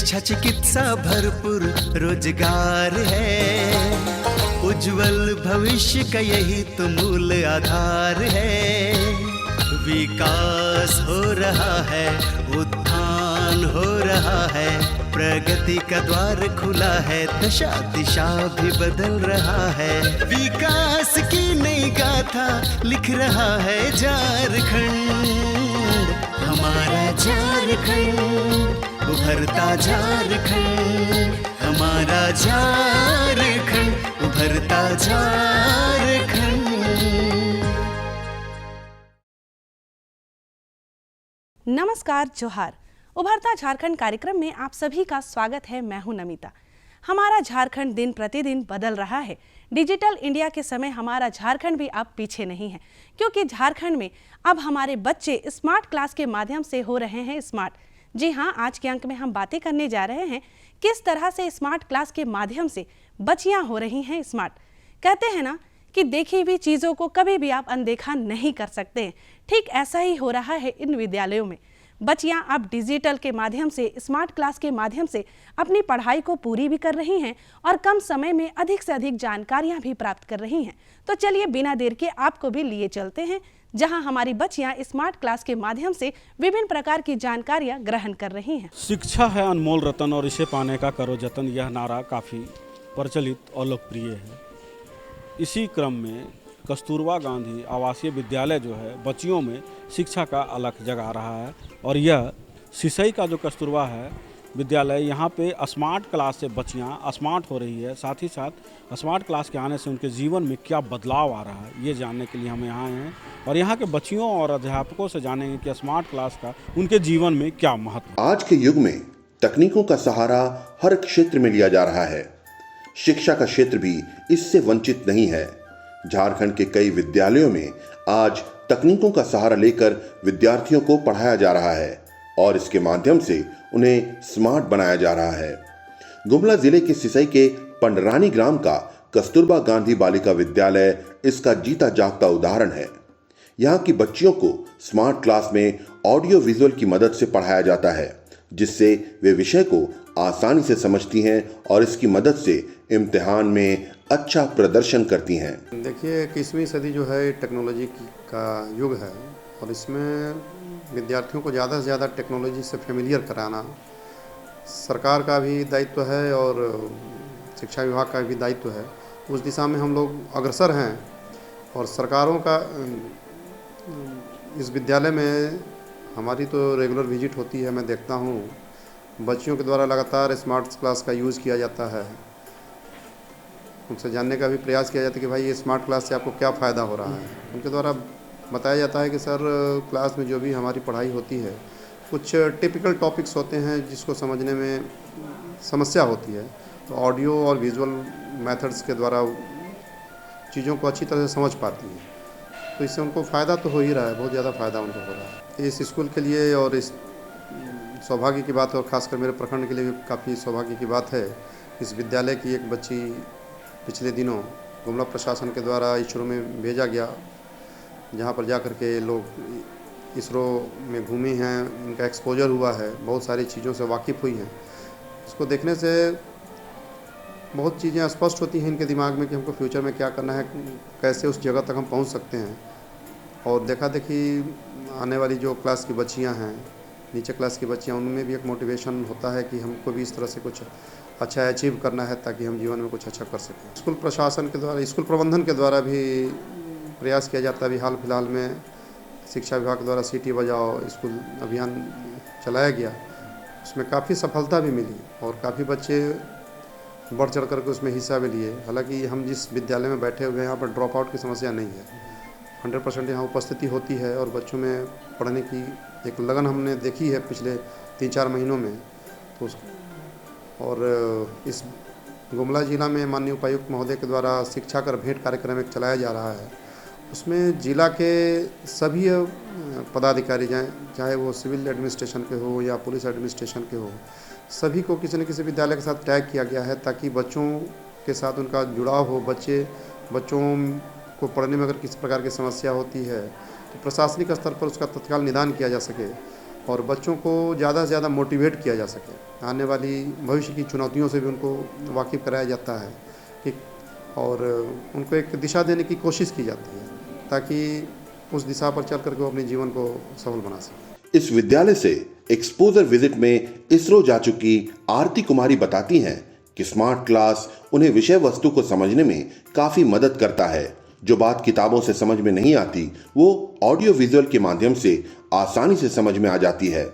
शिक्षा चिकित्सा भरपूर रोजगार है, उज्जवल भविष्य का यही तो मूल आधार है। विकास हो रहा है, उत्थान हो रहा है, प्रगति का द्वार खुला है, दशा दिशा भी बदल रहा है। विकास की नई गाथा लिख रहा है झारखंड, हमारा झारखंड, उभरता झारखंड, हमारा झारखंड, उभरता झारखंड। नमस्कार, जोहार। उभरता झारखंड कार्यक्रम में आप सभी का स्वागत है। मैं हूं नमिता। हमारा झारखंड दिन प्रतिदिन बदल रहा है। डिजिटल इंडिया के समय हमारा झारखंड भी अब पीछे नहीं है, क्योंकि झारखंड में अब हमारे बच्चे स्मार्ट क्लास के माध्यम से हो रहे हैं स्मार्ट। जी हाँ, आज के अंक में हम बातें करने जा रहे हैं किस तरह से स्मार्ट क्लास के माध्यम से बच्चियां हो रही हैं स्मार्ट। कहते हैं ना कि देखी हुई चीज़ों को कभी भी आप अनदेखा नहीं कर सकते हैं। ठीक ऐसा ही हो रहा है इन विद्यालयों में। बच्चियां अब डिजिटल के माध्यम से, स्मार्ट क्लास के माध्यम से अपनी पढ़ाई को पूरी भी कर रही हैं और कम समय में अधिक से अधिक जानकारियां भी प्राप्त कर रही हैं। तो चलिए बिना देर के आपको भी लिए चलते हैं, जहां हमारी बच्चियां स्मार्ट क्लास के माध्यम से विभिन्न प्रकार की जानकारियां ग्रहण कर रही हैं। शिक्षा है अनमोल रतन और इसे पाने का करो जतन, यह नारा काफ़ी प्रचलित और लोकप्रिय है। इसी क्रम में कस्तूरबा गांधी आवासीय विद्यालय जो है बच्चियों में शिक्षा का अलख जगा रहा है। और यह सिसई का जो कस्तूरबा है विद्यालय, यहाँ पे स्मार्ट क्लास से बच्चियाँ स्मार्ट हो रही है। साथ ही साथ स्मार्ट क्लास के आने से उनके जीवन में क्या बदलाव आ रहा है, ये जानने के लिए हम यहाँ आए हैं और यहाँ के बच्चियों और अध्यापकों से जानेंगे कि स्मार्ट क्लास का उनके जीवन में क्या महत्व। आज के युग में तकनीकों का सहारा हर क्षेत्र में लिया जा रहा है। शिक्षा का क्षेत्र भी इससे वंचित नहीं है। झारखंड के कई विद्यालयों में आज तकनीकों का सहारा लेकर विद्यार्थियों को पढ़ाया जा रहा है और इसके माध्यम से उन्हें स्मार्ट बनाया जा रहा है। गुमला जिले के सिसई के पंडरानी ग्राम का कस्तूरबा गांधी बालिका विद्यालय इसका जीता जागता उदाहरण है। यहाँ की बच्चियों को स्मार्ट क्लास में ऑडियो विजुअल की मदद से पढ़ाया जाता है, जिससे वे विषय को आसानी से समझती हैं और इसकी मदद से इम्तिहान में अच्छा प्रदर्शन करती हैं। देखिए, 21वीं सदी जो है टेक्नोलॉजी का युग है और इसमें विद्यार्थियों को ज़्यादा से ज़्यादा टेक्नोलॉजी से फेमिलियर कराना सरकार का भी दायित्व है और शिक्षा विभाग का भी दायित्व है। उस दिशा में हम लोग अग्रसर हैं और सरकारों का इस विद्यालय में हमारी तो रेगुलर विजिट होती है। मैं देखता हूँ बच्चियों के द्वारा लगातार स्मार्ट क्लास का यूज़ किया जाता है। उनसे जानने का भी प्रयास किया जाता है कि भाई ये स्मार्ट क्लास से आपको क्या फ़ायदा हो रहा है। उनके द्वारा बताया जाता है कि सर, क्लास में जो भी हमारी पढ़ाई होती है कुछ टिपिकल टॉपिक्स होते हैं जिसको समझने में समस्या होती है, तो ऑडियो और विजुअल मेथड्स के द्वारा चीज़ों को अच्छी तरह से समझ पाती हैं। तो इससे उनको फ़ायदा तो हो ही रहा है, बहुत ज़्यादा फ़ायदा उनको हो रहा है। इस स्कूल के लिए और इस सौभाग्य की बात है और ख़ासकर मेरे प्रखंड के लिए भी काफ़ी सौभाग्य की बात है। इस विद्यालय की एक बच्ची पिछले दिनों गुमला प्रशासन के द्वारा इसरो में भेजा गया, जहाँ पर जाकर के लोग इसरो में घूमे हैं, इनका एक्सपोजर हुआ है, बहुत सारी चीज़ों से वाकिफ़ हुई हैं। इसको देखने से बहुत चीज़ें स्पष्ट होती हैं इनके दिमाग में कि हमको फ्यूचर में क्या करना है, कैसे उस जगह तक हम पहुंच सकते हैं। और देखा देखी आने वाली जो क्लास की बच्चियां हैं, नीचे क्लास की बच्चियां, उनमें भी एक मोटिवेशन होता है कि हमको भी इस तरह से कुछ अच्छा अचीव करना है ताकि हम जीवन में कुछ अच्छा कर सकें। स्कूल प्रशासन के द्वारा, स्कूल प्रबंधन के द्वारा भी प्रयास किया जाता है। अभी हाल फिलहाल में शिक्षा विभाग द्वारा सीटी बजाओ स्कूल अभियान चलाया गया, उसमें काफ़ी सफलता भी मिली और काफ़ी बच्चे बढ़ चढ़ करके उसमें हिस्सा भी लिए। हालांकि हम जिस विद्यालय में बैठे हुए हैं यहाँ पर ड्रॉप आउट की समस्या नहीं है, 100% यहाँ उपस्थिति होती है और बच्चों में पढ़ने की एक लगन हमने देखी है पिछले 3-4 महीनों में। तो और इस गुमला जिला में माननीय उपायुक्त महोदय के द्वारा शिक्षा कर भेंट कार्यक्रम एक चलाया जा रहा है। उसमें जिला के सभी पदाधिकारी, चाहे वो सिविल एडमिनिस्ट्रेशन के हो या पुलिस एडमिनिस्ट्रेशन के हो, सभी को किसी न किसी विद्यालय के साथ टैग किया गया है ताकि बच्चों के साथ उनका जुड़ाव हो। बच्चों को पढ़ने में अगर किसी प्रकार की समस्या होती है तो प्रशासनिक स्तर पर उसका तत्काल निदान किया जा सके। और बच्चों को ज़्यादा से ज़्यादा मोटिवेट किया जा सके। आने वाली भविष्य की चुनौतियों से भी उनको वाकिफ़ कराया जाता है कि और उनको एक दिशा देने की कोशिश की जाती है ताकि उस दिशा पर चल करके वो अपने जीवन को सफल बना सकें। इस विद्यालय से एक्सपोजर विजिट में इसरो जा चुकी आरती कुमारी बताती हैं कि स्मार्ट क्लास उन्हें विषय वस्तु को समझने में काफी मदद करता है। जो बात किताबों से समझ में नहीं आती वो ऑडियो विजुअल के माध्यम से आसानी से समझ में आ जाती है।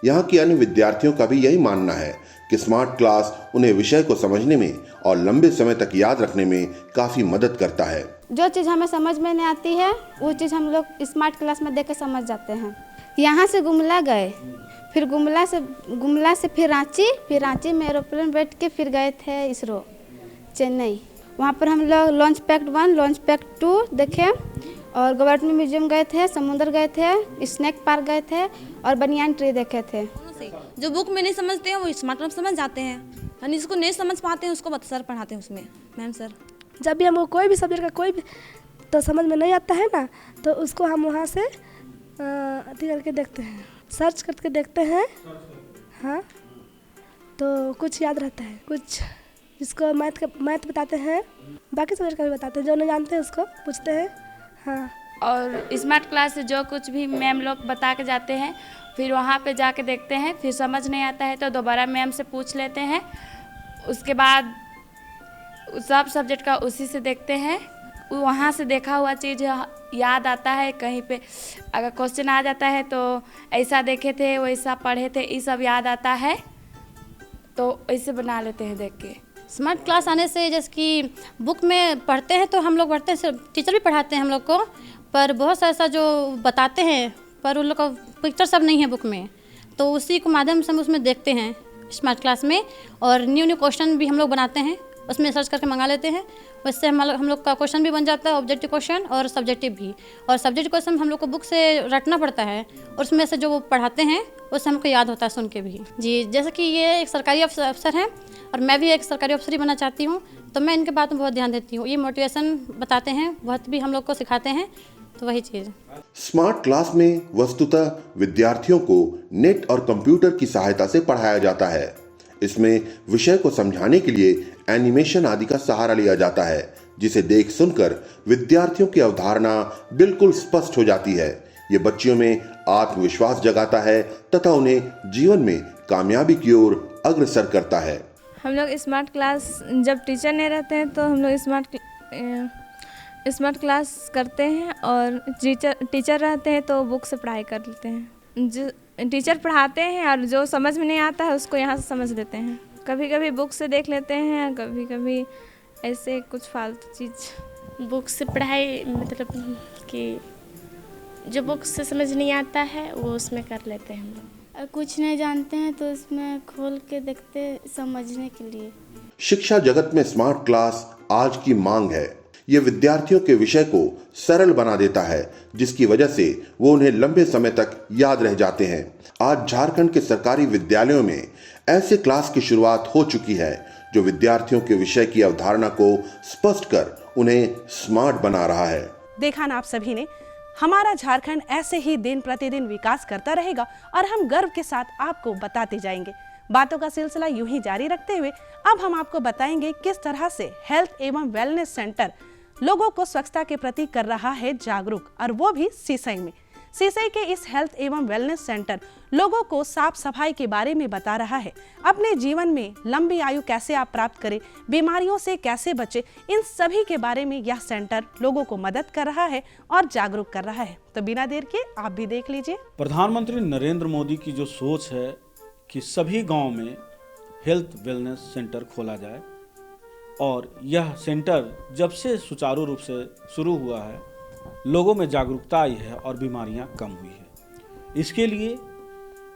यहाँ के अन्य विद्यार्थियों का भी यही मानना है कि स्मार्ट क्लास उन्हें विषय को समझने में और लंबे समय तक याद रखने में काफी मदद करता है। जो चीज़ हमें समझ में नहीं आती है वो चीज़ हम लोग स्मार्ट क्लास में देख के समझ जाते हैं। यहाँ से गुमला गए, फिर गुमला से फिर रांची में एरोप्लेन बैठ के फिर गए थे इसरो चेन्नई। वहाँ पर हम लोग लॉन्च पैड 1 लॉन्च पैड 2 देखे और गवर्नमेंट म्यूजियम गए थे, समुद्र गए थे, स्नैक पार्क गए थे और बनियान ट्री देखे थे। जो बुक में नहीं समझते हैं वो स्मार्ट क्लास समझ जाते हैं, यानी जिसको नहीं समझ पाते हैं उसको सर पढ़ाते हैं उसमें। मैम सर जब भी हमको कोई भी सब्जेक्ट का कोई भी तो समझ में नहीं आता है ना, तो उसको हम वहाँ से अति करके देखते हैं, सर्च करके देखते हैं। हाँ, तो कुछ याद रहता है, कुछ जिसको मैथ बताते हैं, बाकी सब्जेक्ट का भी बताते हैं, जो नहीं जानते हैं उसको पूछते हैं। हाँ, और स्मार्ट क्लास से जो कुछ भी मैम लोग बता के जाते हैं फिर वहाँ पे जाके देखते हैं, फिर समझ नहीं आता है तो दोबारा मैम से पूछ लेते हैं। उसके बाद सब सब्जेक्ट का उसी से देखते हैं, वहाँ से देखा हुआ चीज़ याद आता है। कहीं पे अगर क्वेश्चन आ जाता है तो ऐसा देखे थे वैसा पढ़े थे, ये सब याद आता है तो ऐसे बना लेते हैं देख के। स्मार्ट क्लास आने से जैसे कि बुक में पढ़ते हैं तो हम लोग पढ़ते हैं, टीचर भी पढ़ाते हैं हम लोग को, पर बहुत सा ऐसा जो बताते हैं पर उन लोग का पिक्चर सब नहीं है बुक में, तो उसी को माध्यम से हम उसमें देखते हैं स्मार्ट क्लास में। और न्यू क्वेश्चन भी हम लोग बनाते हैं, उसमें सर्च करके मंगा लेते हैं, वैसे हम लोग का क्वेश्चन भी बन जाता है, ऑब्जेक्टिव क्वेश्चन और सब्जेक्टिव भी। और सब्जेक्टिव क्वेश्चन हम लोग को बुक से रटना पड़ता है और उसमें से जो वो पढ़ाते हैं उससे हमको याद होता है सुन के भी। जी, जैसे कि ये एक सरकारी अफसर हैं और मैं भी एक सरकारी अफसर ही बनना चाहती हूँ, तो मैं इनके बात में बहुत ध्यान देती हूँ। ये मोटिवेशन बताते हैं, बहुत भी हम लोग को सिखाते हैं, तो वही चीज़। स्मार्ट क्लास में वस्तुतः विद्यार्थियों को नेट और कंप्यूटर की सहायता से पढ़ाया जाता है। इसमें विषय को समझाने के लिए एनिमेशन आदि का सहारा लिया जाता है, जिसे देख सुनकर विद्यार्थियों की अवधारणा बिल्कुल स्पष्ट हो जाती है। ये बच्चियों में आत्मविश्वास जगाता है तथा उन्हें जीवन में कामयाबी की ओर अग्रसर करता है। हम लोग स्मार्ट क्लास जब टीचर नहीं रहते हैं तो हम लोग स्मार्ट क्लास करते हैं, और टीचर रहते हैं तो बुक से पढ़ाई कर लेते हैं। जो टीचर पढ़ाते हैं और जो समझ में नहीं आता है उसको यहाँ से समझ लेते हैं। कभी कभी बुक से देख लेते हैं, कभी कभी ऐसे कुछ फालतू चीज़। बुक से पढ़ाई मतलब कि जो बुक से समझ नहीं आता है वो उसमें कर लेते हैं हम लोग। कुछ नहीं जानते हैं तो उसमें खोल के देखते समझने के लिए। शिक्षा जगत में स्मार्ट क्लास आज की मांग है। ये विद्यार्थियों के विषय को सरल बना देता है, जिसकी वजह से वो उन्हें लंबे समय तक याद रह जाते हैं। आज झारखंड के सरकारी विद्यालयों में ऐसे क्लास की शुरुआत हो चुकी है जो विद्यार्थियों के विषय की अवधारणा को स्पष्ट कर उन्हें स्मार्ट बना रहा है। देखा ना आप सभी ने, हमारा झारखंड ऐसे ही दिन प्रतिदिन विकास करता रहेगा और हम गर्व के साथ आपको बताते जाएंगे। बातों का सिलसिला यूं ही जारी रखते हुए अब हम आपको बताएंगे किस तरह से हेल्थ एवं वेलनेस सेंटर लोगों को स्वच्छता के प्रति कर रहा है जागरूक, और वो भी सीसई में। सीसई के इस हेल्थ एवं वेलनेस सेंटर लोगों को साफ सफाई के बारे में बता रहा है। अपने जीवन में लंबी आयु कैसे आप प्राप्त करें, बीमारियों से कैसे बचें, इन सभी के बारे में यह सेंटर लोगों को मदद कर रहा है और जागरूक कर रहा है। तो बिना देर के आप भी देख लीजिए। प्रधानमंत्री नरेंद्र मोदी की जो सोच है कि सभी गांव में हेल्थ वेलनेस सेंटर खोला जाए, और यह सेंटर जब से सुचारू रूप से शुरू हुआ है लोगों में जागरूकता आई है और बीमारियां कम हुई है। इसके लिए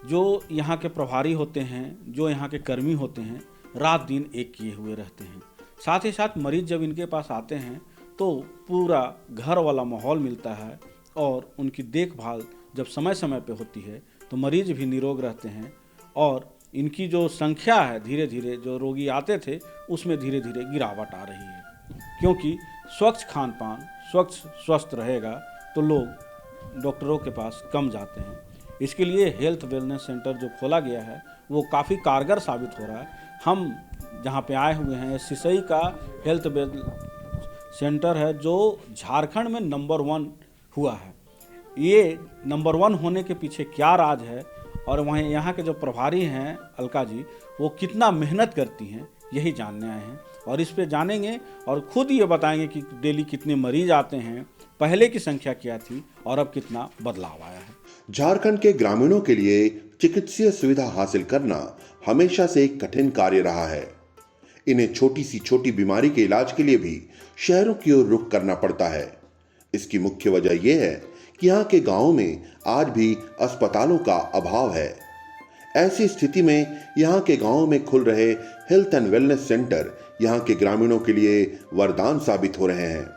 जो यहाँ के प्रभारी होते हैं, जो यहाँ के कर्मी होते हैं, रात दिन एक किए हुए रहते हैं। साथ ही साथ मरीज जब इनके पास आते हैं तो पूरा घर वाला माहौल मिलता है, और उनकी देखभाल जब समय समय पे होती है तो मरीज भी निरोग रहते हैं, और इनकी जो संख्या है धीरे धीरे जो रोगी आते थे उसमें धीरे धीरे गिरावट आ रही है। क्योंकि स्वच्छ खान पान, स्वस्थ रहेगा तो लोग डॉक्टरों के पास कम जाते हैं। इसके लिए हेल्थ वेलनेस सेंटर जो खोला गया है वो काफ़ी कारगर साबित हो रहा है। हम जहाँ पे आए हुए हैं सिसई का हेल्थ सेंटर है जो झारखंड में नंबर 1 हुआ है। ये नंबर 1 होने के पीछे क्या राज है और वहीं यहाँ के जो प्रभारी हैं अलका जी वो कितना मेहनत करती हैं यही जानने आए हैं और इस पे जानेंगे और खुद ये बताएंगे कि डेली कितने मरीज आते हैं, पहले की संख्या क्या थी और अब कितना बदलाव आया है। झारखंड के ग्रामीणों के लिए चिकित्सीय सुविधा हासिल करना हमेशा से एक कठिन कार्य रहा है। इन्हें छोटी सी छोटी बीमारी के इलाज के लिए भी शहरों की ओर रुख करना पड़ता है। इसकी मुख्य वजह यह है कि यहाँ के गांवों में आज भी अस्पतालों का अभाव है। ऐसी स्थिति में यहाँ के गांवों में खुल रहे हेल्थ एंड वेलनेस सेंटर यहाँ के ग्रामीणों के लिए वरदान साबित हो रहे हैं।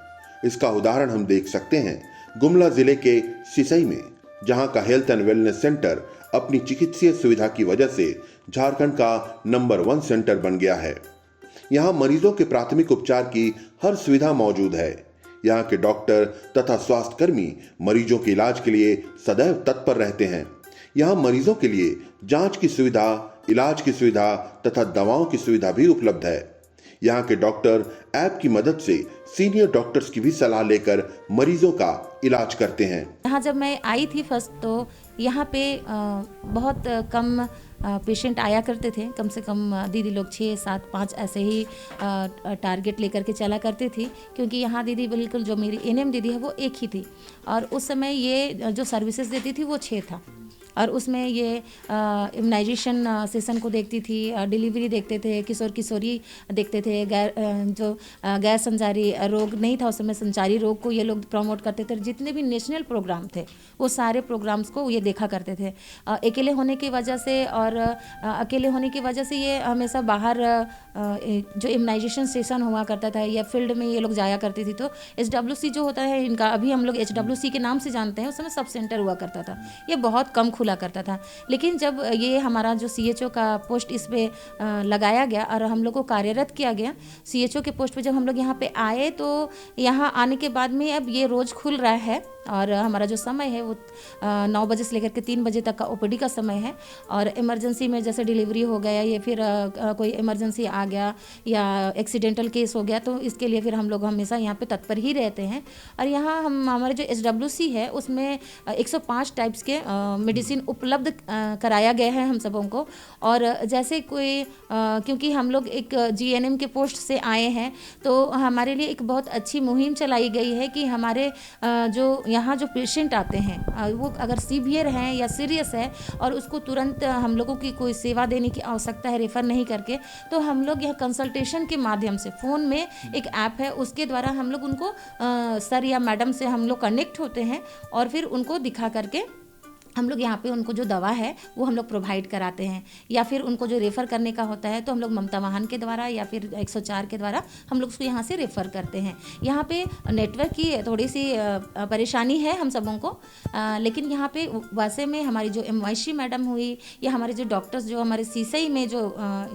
इसका उदाहरण हम देख सकते हैं गुमला जिले के सिसई में, जहाँ का हेल्थ एंड वेलनेस सेंटर अपनी चिकित्सीय सुविधा की वजह से झारखंड का नंबर 1 सेंटर बन गया है। यहाँ मरीजों के प्राथमिक उपचार की हर सुविधा मौजूद है। यहाँ के डॉक्टर तथा स्वास्थ्य कर्मी मरीजों के इलाज के लिए सदैव तत्पर रहते हैं। यहाँ मरीजों के लिए जांच की सुविधा, इलाज की सुविधा तथा दवाओं की सुविधा भी उपलब्ध है। यहाँ के डॉक्टर ऐप की मदद से सीनियर डॉक्टर्स की भी सलाह लेकर मरीजों का इलाज करते हैं। यहाँ जब मैं आई थी फर्स्ट तो यहाँ पे बहुत कम पेशेंट आया करते थे। कम से कम दीदी लोग 6, 7, 5 ऐसे ही टारगेट लेकर के चला करते थी, क्योंकि यहाँ दीदी बिल्कुल जो मेरी एनएम दीदी है वो एक ही थी और उस समय ये जो सर्विसेज देती थी वो 6 था और उसमें ये इम्यूनाइजेशन सेशन को देखती थी, डिलीवरी देखते थे, किशोर किशोरी देखते थे, गैर संचारी रोग नहीं था उस समय, संचारी रोग को ये लोग प्रमोट करते थे। जितने भी नेशनल प्रोग्राम थे वो सारे प्रोग्राम्स को ये देखा करते थे। अकेले होने की वजह से और अकेले होने की वजह से ये हमेशा बाहर जो इम्यूनाइजेशन सेशन हुआ करता था या फील्ड में ये लोग जाया करती थी। तो SWC जो होता है इनका, अभी हम लोग HWC के नाम से जानते हैं, उस समय सब सेंटर हुआ करता था, ये बहुत कम खुला करता था। लेकिन जब ये हमारा जो CHO का पोस्ट इस पे लगाया गया और हम लोग को कार्यरत किया गया CHO के पोस्ट पे, जब हम लोग यहाँ पे आए तो यहाँ आने के बाद में अब ये रोज़ खुल रहा है और हमारा जो समय है वो 9 बजे से लेकर के 3 बजे तक का OPD का समय है। और इमरजेंसी में जैसे डिलीवरी हो गया या फिर कोई इमरजेंसी आ गया या एक्सीडेंटल केस हो गया तो इसके लिए फिर हम लोग हमेशा यहाँ पे तत्पर ही रहते हैं। और यहाँ हमारे जो SWC है उसमें 105 टाइप्स के मेडिसिन उपलब्ध कराया गया है हम सबों को। और जैसे कोई क्योंकि हम लोग एक GNM के पोस्ट से आए हैं तो हमारे लिए एक बहुत अच्छी मुहिम चलाई गई है कि हमारे जो यहाँ जो पेशेंट आते हैं वो अगर सीवियर हैं या सीरियस है और उसको तुरंत हम लोगों की कोई सेवा देने की आवश्यकता है रेफ़र नहीं करके, तो हम लोग यह कंसल्टेशन के माध्यम से फ़ोन में एक ऐप है उसके द्वारा हम लोग उनको सर या मैडम से हम लोग कनेक्ट होते हैं और फिर उनको दिखा करके हम लोग यहाँ पे उनको जो दवा है वो हम लोग प्रोवाइड कराते हैं। या फिर उनको जो रेफ़र करने का होता है तो हम लोग ममता वाहन के द्वारा या फिर 104 के द्वारा हम लोग उसको यहाँ से रेफ़र करते हैं। यहाँ पे नेटवर्क की थोड़ी सी परेशानी है हम सबों को, लेकिन यहाँ पे वैसे में हमारी जो MYC मैडम हुई या हमारे जो डॉक्टर्स जो हमारे सिसई में जो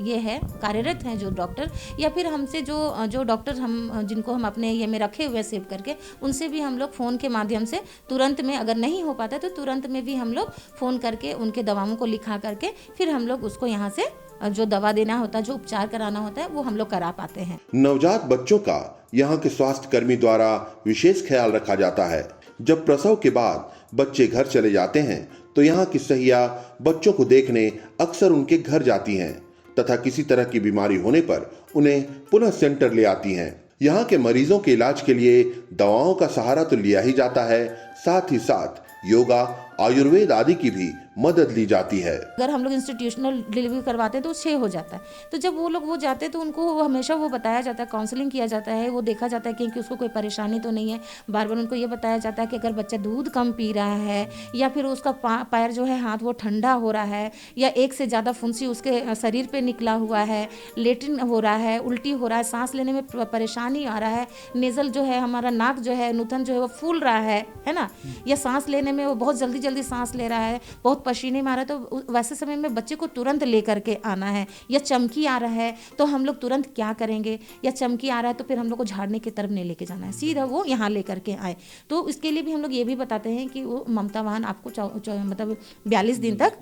ये है कार्यरत हैं जो डॉक्टर, या फिर हमसे जो डॉक्टर हम जिनको हम अपने ये में रखे हुए सेव करके, उनसे भी हम लोग फ़ोन के माध्यम से तुरंत में अगर नहीं हो पाता तो तुरंत में भी हम लोग फ़ोन करके उनके दवाओं को लिखा करके फिर हम लोग उसको यहाँ से जो दवा देना होता है, जो उपचार कराना होता है वो हम लोग करा पाते हैं। नवजात बच्चों का यहाँ के स्वास्थ्य कर्मी द्वारा विशेष ख्याल रखा जाता है। जब प्रसव के बाद बच्चे घर चले जाते हैं तो यहाँ की सहिया बच्चों को देखने अक्सर उनके घर जाती हैं तथा किसी तरह की बीमारी होने पर उन्हें पुनः सेंटर ले आती हैं। यहाँ के मरीजों के इलाज के लिए दवाओं का सहारा तो लिया ही जाता है, साथ ही साथ योगा, आयुर्वेद आदि की भी मदद ली जाती है। अगर हम लोग इंस्टीट्यूशनल डिलीवरी करवाते हैं तो 6 हो जाता है, तो जब वो लोग जाते हैं तो उनको हमेशा वो बताया जाता है, काउंसलिंग किया जाता है, वो देखा जाता है कि उसको कोई परेशानी तो नहीं है। बार बार उनको ये बताया जाता है कि अगर बच्चा दूध कम पी रहा है या फिर उसका पैर जो है हाथ वो ठंडा हो रहा है या एक से ज़्यादा फुंसी उसके शरीर पर निकला हुआ है, लेट्रिन हो रहा है, उल्टी हो रहा है, सांस लेने में परेशानी आ रहा है, नेज़ल जो है हमारा नाक जो है, नूतन जो है वो फूल रहा है ना, या सांस लेने में वो बहुत जल्दी जल्दी सांस ले रहा है, बहुत पसीने में आ रहा है, तो वैसे समय में बच्चे को तुरंत ले करके आना है। या चमकी आ रहा है तो हम लोग तुरंत क्या करेंगे, या चमकी आ रहा है तो फिर हम लोग को झाड़ने की तरफ नहीं लेके जाना है, सीधा वो यहाँ ले करके आए। तो इसके लिए भी हम लोग ये भी बताते हैं कि वो ममता वाहन आपको मतलब 42 दिन तक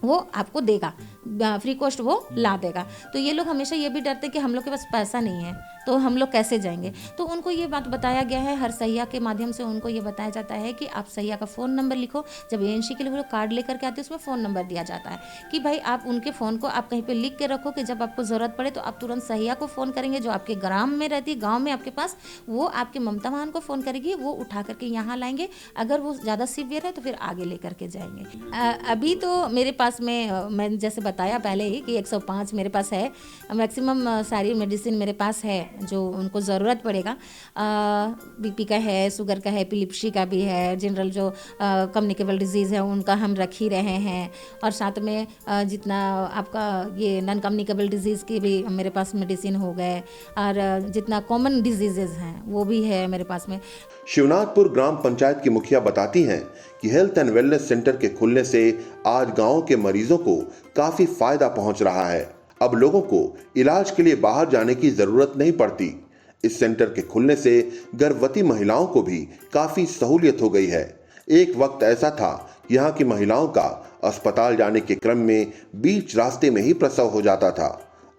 वो आपको देगा, फ्री कॉस्ट वो ला देगा। तो ये लोग हमेशा ये भी डरते कि हम लोग के पास पैसा नहीं है तो हम लोग कैसे जाएंगे। तो उनको ये बात बताया गया है, हर सैया के माध्यम से उनको ये बताया जाता है कि आप सैया का फ़ोन नंबर लिखो। जब एएनसी के लिए वो लोग कार्ड लेकर के आते हैं उसमें फ़ोन नंबर दिया जाता है कि भाई आप उनके फ़ोन को आप कहीं पे लिख के रखो कि जब आपको ज़रूरत पड़े तो आप तुरंत सैया को फ़ोन करेंगे, जो आपके ग्राम में रहती है, गाँव में आपके पास, वो आपके ममता वाहन को फ़ोन करेगी, वो उठा करके यहाँ लाएंगे। अगर वो ज़्यादा सीवियर है तो फिर आगे ले करके जाएंगे। अभी तो मेरे पास में मैंने जैसे बताया पहले ही कि 105 मेरे पास है, मैक्सिमम सारी मेडिसिन मेरे पास है जो उनको ज़रूरत पड़ेगा। बीपी का है, शुगर का है, एपिलेप्सी का भी है, जनरल जो कम्युनिकेबल डिजीज़ है उनका हम रख ही रहे हैं, और साथ में जितना आपका ये नॉन कम्युनिकेबल डिजीज़ की भी मेरे पास मेडिसिन हो गए, और जितना कॉमन डिजीज़ेज हैं वो भी है मेरे पास में। शिवनाथपुर ग्राम पंचायत की मुखिया बताती हैं कि हेल्थ एंड वेलनेस सेंटर के खुलने से आज गांव के मरीजों को काफी फायदा पहुंच रहा है। अब लोगों को इलाज के लिए बाहर जाने की जरूरत नहीं पड़ती। इस सेंटर के खुलने से गर्भवती महिलाओं को भी काफी सहूलियत हो गई है। एक वक्त ऐसा था यहाँ की महिलाओं का अस्पताल जाने के क्रम में बीच रास्ते में ही प्रसव हो जाता था।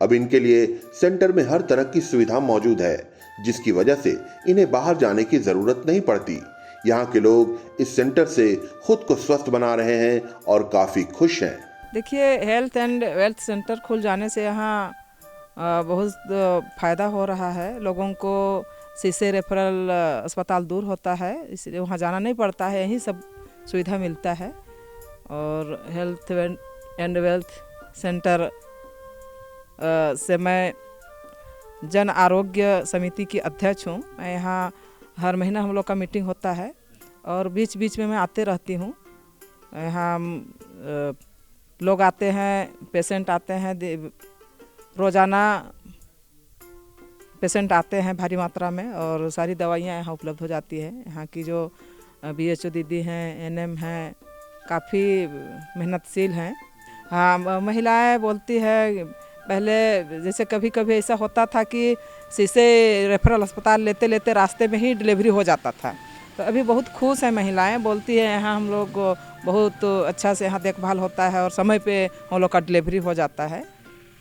अब इनके लिए सेंटर में हर तरह की सुविधा मौजूद है, जिसकी वजह से इन्हें बाहर जाने की जरूरत नहीं पड़ती। यहाँ के लोग इस सेंटर से खुद को स्वस्थ बना रहे हैं और काफी खुश हैं। देखिए, हेल्थ एंड वेल्थ सेंटर खुल जाने से यहाँ बहुत फ़ायदा हो रहा है। लोगों को सीसे रेफरल अस्पताल दूर होता है, इसलिए वहाँ जाना नहीं पड़ता है, यहीं सब सुविधा मिलता है। और हेल्थ एंड वेल्थ सेंटर से मैं जन आरोग्य समिति की अध्यक्ष हूँ। मैं यहाँ हर महीना हम लोग का मीटिंग होता है और बीच बीच में मैं आते रहती हूँ। यहाँ लोग आते हैं, पेशेंट आते हैं, रोज़ाना पेशेंट आते हैं भारी मात्रा में, और सारी दवाइयाँ यहाँ उपलब्ध हो जाती है। यहाँ की जो BHO दीदी हैं, NM हैं, काफ़ी मेहनतशील हैं। हाँ, महिलाएं बोलती है, पहले जैसे कभी कभी ऐसा होता था कि सीसे रेफरल अस्पताल लेते लेते रास्ते में ही डिलीवरी हो जाता था। तो अभी बहुत खुश है महिलाएं, बोलती है यहाँ हम लोग बहुत अच्छा से यहाँ देखभाल होता है और समय पे हम लोग का डिलीवरी हो जाता है।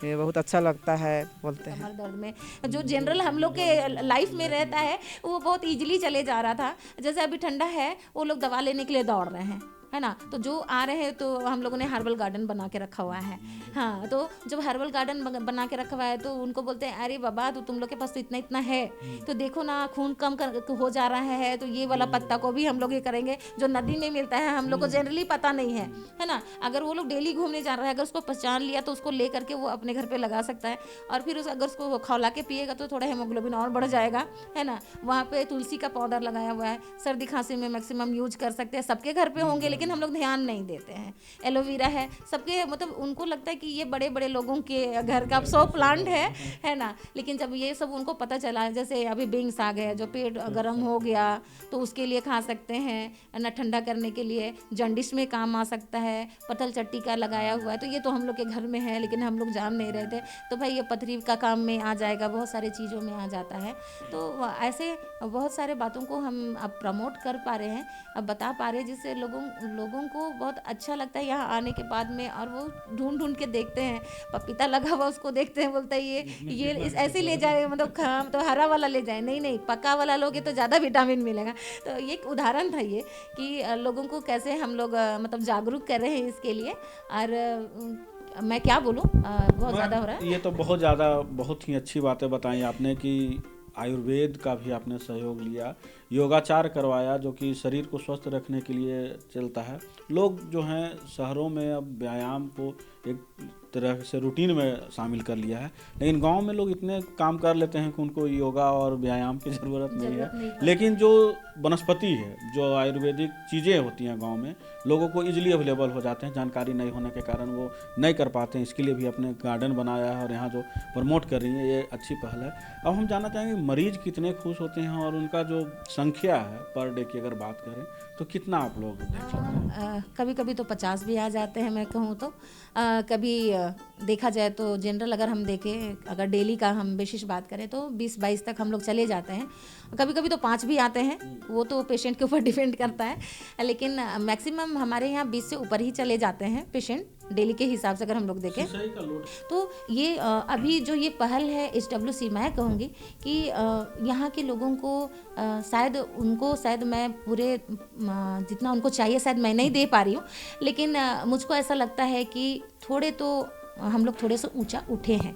ये बहुत अच्छा लगता है, बोलते हैं। कमर दर्द में जो जनरल हम लोग के लाइफ में रहता है वो बहुत इजीली चले जा रहा था। जैसे अभी ठंडा है, वो लोग दवा लेने के लिए दौड़ रहे हैं, है ना। तो जो आ रहे हैं तो हम लोगों ने हर्बल गार्डन बना के रखा हुआ है। हाँ, तो जब हर्बल गार्डन बना के रखा हुआ है तो उनको बोलते हैं, अरे बाबा तो तुम लोग के पास तो इतना इतना है, तो देखो ना खून कम हो जा रहा है, तो ये वाला पत्ता को भी हम लोग ये करेंगे जो नदी में मिलता है, हम लोग को जनरली पता नहीं है ना। अगर वो लोग डेली घूमने जा रहा है, अगर उसको पहचान लिया तो उसको ले करके वो अपने घर पे लगा सकता है, और फिर अगर उसको खौला के पिएगा तो थोड़ा हेमोग्लोबिन और बढ़ जाएगा, है ना। वहाँ पे तुलसी का पाउडर लगाया हुआ है, सर्दी खांसी में मैक्सिमम यूज कर सकते हैं। सबके घर पे होंगे लेकिन हम लोग ध्यान नहीं देते हैं। एलोवेरा है सबके, मतलब उनको लगता है कि ये बड़े बड़े लोगों के घर का 100 प्लांट है ना। लेकिन जब ये सब उनको पता चला, जैसे अभी बिंग्स आ गए, जो पेट गर्म हो गया तो उसके लिए खा सकते हैं ना, ठंडा करने के लिए, जॉन्डिस में काम आ सकता है। पथल चट्टी का लगाया हुआ है, तो ये तो हम लोग के घर में है लेकिन हम लोग जान नहीं रहे थे। तो भाई ये पथरी का काम में आ जाएगा, बहुत सारी चीज़ों में आ जाता है। तो ऐसे बहुत सारे बातों को हम अब प्रमोट कर पा रहे हैं, अब बता पा रहे हैं, जिससे लोगों को बहुत अच्छा लगता है यहाँ आने के बाद में। और वो ढूंढ ढूंढ के देखते हैं, पपीता लगा हुआ उसको देखते हैं, बोलता है ये ऐसे ले जाए, मतलब हम तो हरा वाला ले जाए, नहीं पक्का वाला लोगे तो ज़्यादा विटामिन मिलेगा। तो ये एक उदाहरण था ये कि लोगों को कैसे हम लोग मतलब जागरूक कर रहे हैं इसके लिए। और मैं क्या बोलूँ, बहुत ज़्यादा हो रहा है। ये तो बहुत ही अच्छी बातें बताई आपने कि आयुर्वेद का भी आपने सहयोग लिया, योगाचार करवाया जो कि शरीर को स्वस्थ रखने के लिए चलता है। लोग जो हैं शहरों में अब व्यायाम को एक तरह से रूटीन में शामिल कर लिया है, लेकिन गांव में लोग इतने काम कर लेते हैं कि उनको योगा और व्यायाम की ज़रूरत नहीं है। लेकिन जो वनस्पति है, जो आयुर्वेदिक चीज़ें होती हैं गांव में, लोगों को इजीली अवेलेबल हो जाते हैं। जानकारी नहीं होने के कारण वो नहीं कर पाते हैं, इसके लिए भी अपने गार्डन बनाया है और यहाँ जो प्रमोट कर रही है ये अच्छी पहल है। अब हम जानना चाहेंगे मरीज कितने खुश होते हैं और उनका जो संख्या है पर डे की अगर बात करें तो कितना आप लोग देख लेते हैं? कभी कभी तो 50 भी आ जाते हैं, मैं कहूँ तो कभी देखा जाए तो जनरल अगर हम देखें, अगर डेली का हम विशेष बात करें तो 20-22 तक हम लोग चले जाते हैं। कभी कभी तो 5 भी आते हैं, वो तो पेशेंट के ऊपर डिपेंड करता है, लेकिन मैक्सिमम हमारे यहाँ 20 से ऊपर ही चले जाते हैं पेशेंट डेली के हिसाब से अगर हम लोग देखें। तो ये अभी जो ये पहल है HWC, मैं कहूँगी कि यहाँ के लोगों को शायद मैं पूरे जितना उनको चाहिए शायद मैं नहीं दे पा रही हूँ, लेकिन मुझको ऐसा लगता है कि थोड़े तो हम लोग थोड़े से ऊंचा उठे हैं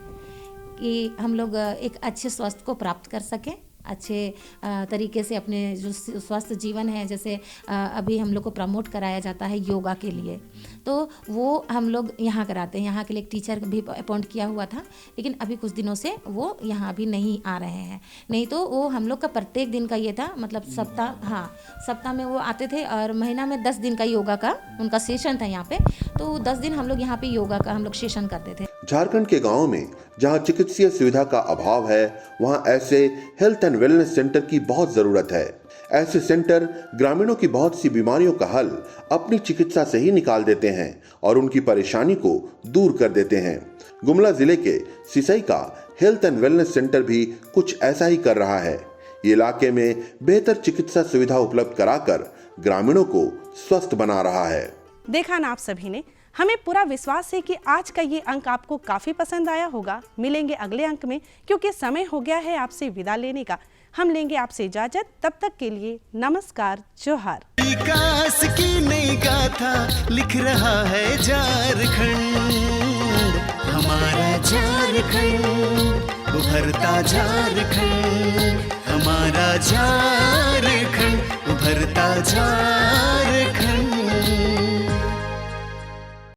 कि हम लोग एक अच्छे स्वास्थ्य को प्राप्त कर सकें, अच्छे तरीके से अपने जो स्वस्थ जीवन है, जैसे अभी हम लोग को प्रमोट कराया जाता है योगा के लिए, तो वो हम लोग यहाँ कराते हैं। यहाँ के लिए एक टीचर भी अपॉइंट किया हुआ था, लेकिन अभी कुछ दिनों से वो यहाँ भी नहीं आ रहे हैं। नहीं तो वो हम लोग का प्रत्येक दिन का ये था, मतलब सप्ताह में वो आते थे और महीना में 10 दिन का योगा का उनका सेशन था यहाँ पे, तो 10 दिन हम लोग यहाँ पे योगा का हम लोग सेशन करते थे। झारखंड के गांवों में जहां चिकित्सीय सुविधा का अभाव है, वहां ऐसे हेल्थ एंड वेलनेस सेंटर की बहुत जरूरत है। ऐसे सेंटर ग्रामीणों की बहुत सी बीमारियों का हल अपनी चिकित्सा से ही निकाल देते हैं और उनकी परेशानी को दूर कर देते हैं। गुमला जिले के सिसई का हेल्थ एंड वेलनेस सेंटर भी कुछ ऐसा ही कर रहा है। ये इलाके में बेहतर चिकित्सा सुविधा उपलब्ध कराकर ग्रामीणों को स्वस्थ बना रहा है। देखा ना आप सभी ने, हमें पूरा विश्वास है कि आज का ये अंक आपको काफी पसंद आया होगा। मिलेंगे अगले अंक में, क्योंकि समय हो गया है आपसे विदा लेने का। हम लेंगे आपसे इजाजत, तब तक के लिए नमस्कार, जोहार। विकास की नई गाथा लिख रहा है झारखंड, हमारा झारखंड, उभरता झारखंड, हमारा झारखंड, उभरता झारखंड।